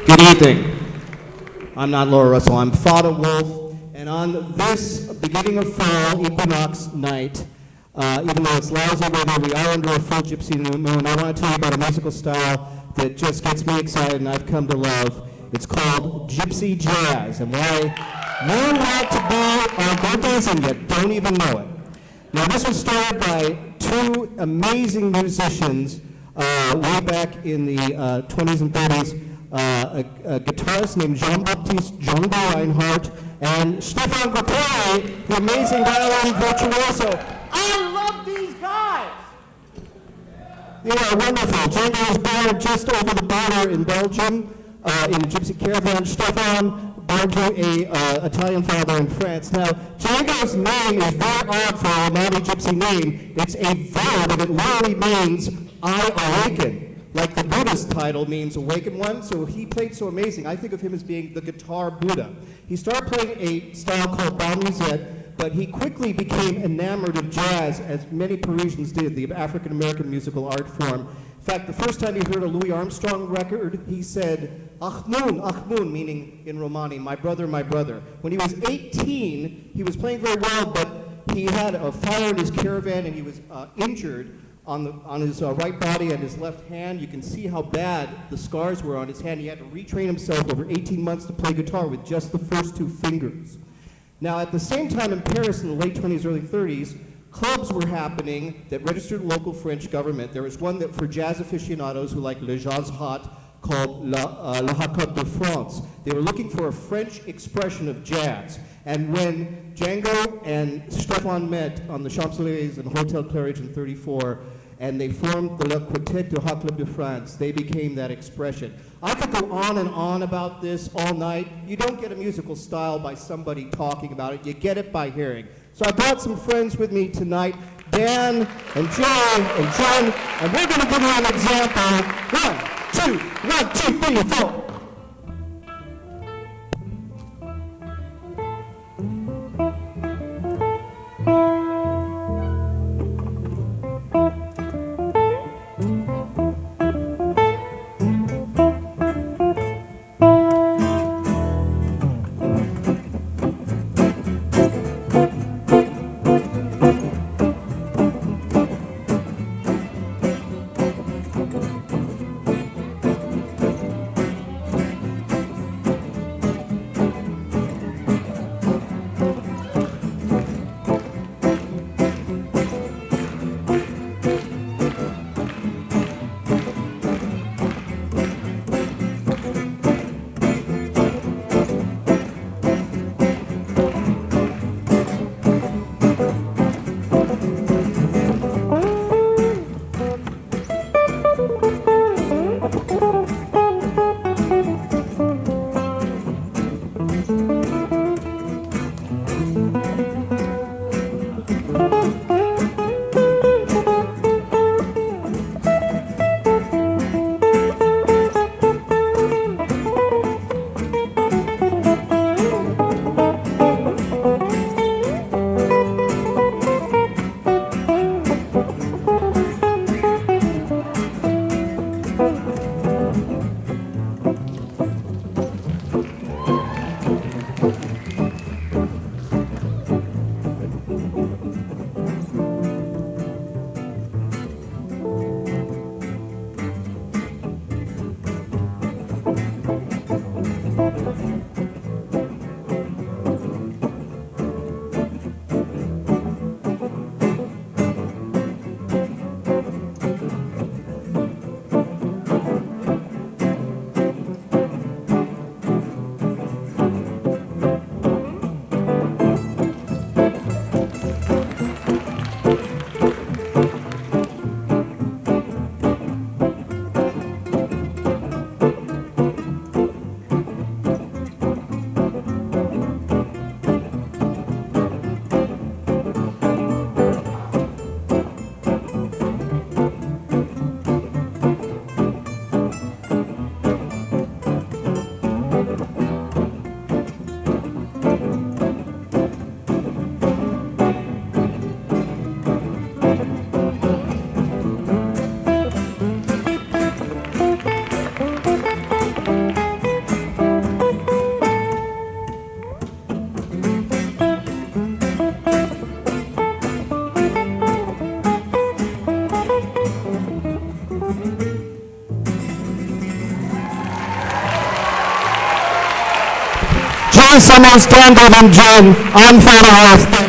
Good evening. I'm not Laura Russell, I'm Faddah Wolf, and on this beginning of fall equinox night, even though it's lousy weather, we are under a full gypsy moon. I want to tell you about a musical style that just gets me excited and I've come to love. It's called Gypsy Jazz, and why you want to be on birthdays and you don't even know it. Now this was started by two amazing musicians way back in the 20s and 30s. A guitarist named Jean-Baptiste Django Rheinhardt and Stephane Grappelli, the amazing violin virtuoso. I love these guys! They are wonderful. Django was born just over the border in Belgium in a gypsy caravan. Stephane born to a Italian father in France. Now, Django's name is very odd for a Romani gypsy name. It's a verb and it literally means I awaken. Like the Buddha's title means awakened one, so he played so amazing. I think of him as being the guitar Buddha. He started playing a style called bal musette, but he quickly became enamored of jazz, as many Parisians did, the African-American musical art form. In fact, the first time he heard a Louis Armstrong record, he said, ach nun, meaning in Romani, my brother, my brother. When he was 18, he was playing very well, but he had a fire in his caravan and he was injured on his right body and his left hand. You can see how bad the scars were on his hand. He had to retrain himself over 18 months to play guitar with just the first two fingers. Now, at the same time in Paris in the late 20s, early 30s, clubs were happening that registered local French government. There was one that for jazz aficionados who like le jazz hot called La Côte de France. They were looking for a French expression of jazz. And when Django and Stephane met on the Champs-Élysées and Hotel Claridge in '34, and they formed the Le Quartet du Haut Club de France, they became that expression. I could go on and on about this all night. You don't get a musical style by somebody talking about it. You get it by hearing. So I brought some friends with me tonight, Dan and Joe and John, and we're going to give you an example. 1, 2, 3, 4. John Summers, Dan Devin, Jen, I'm Faddah.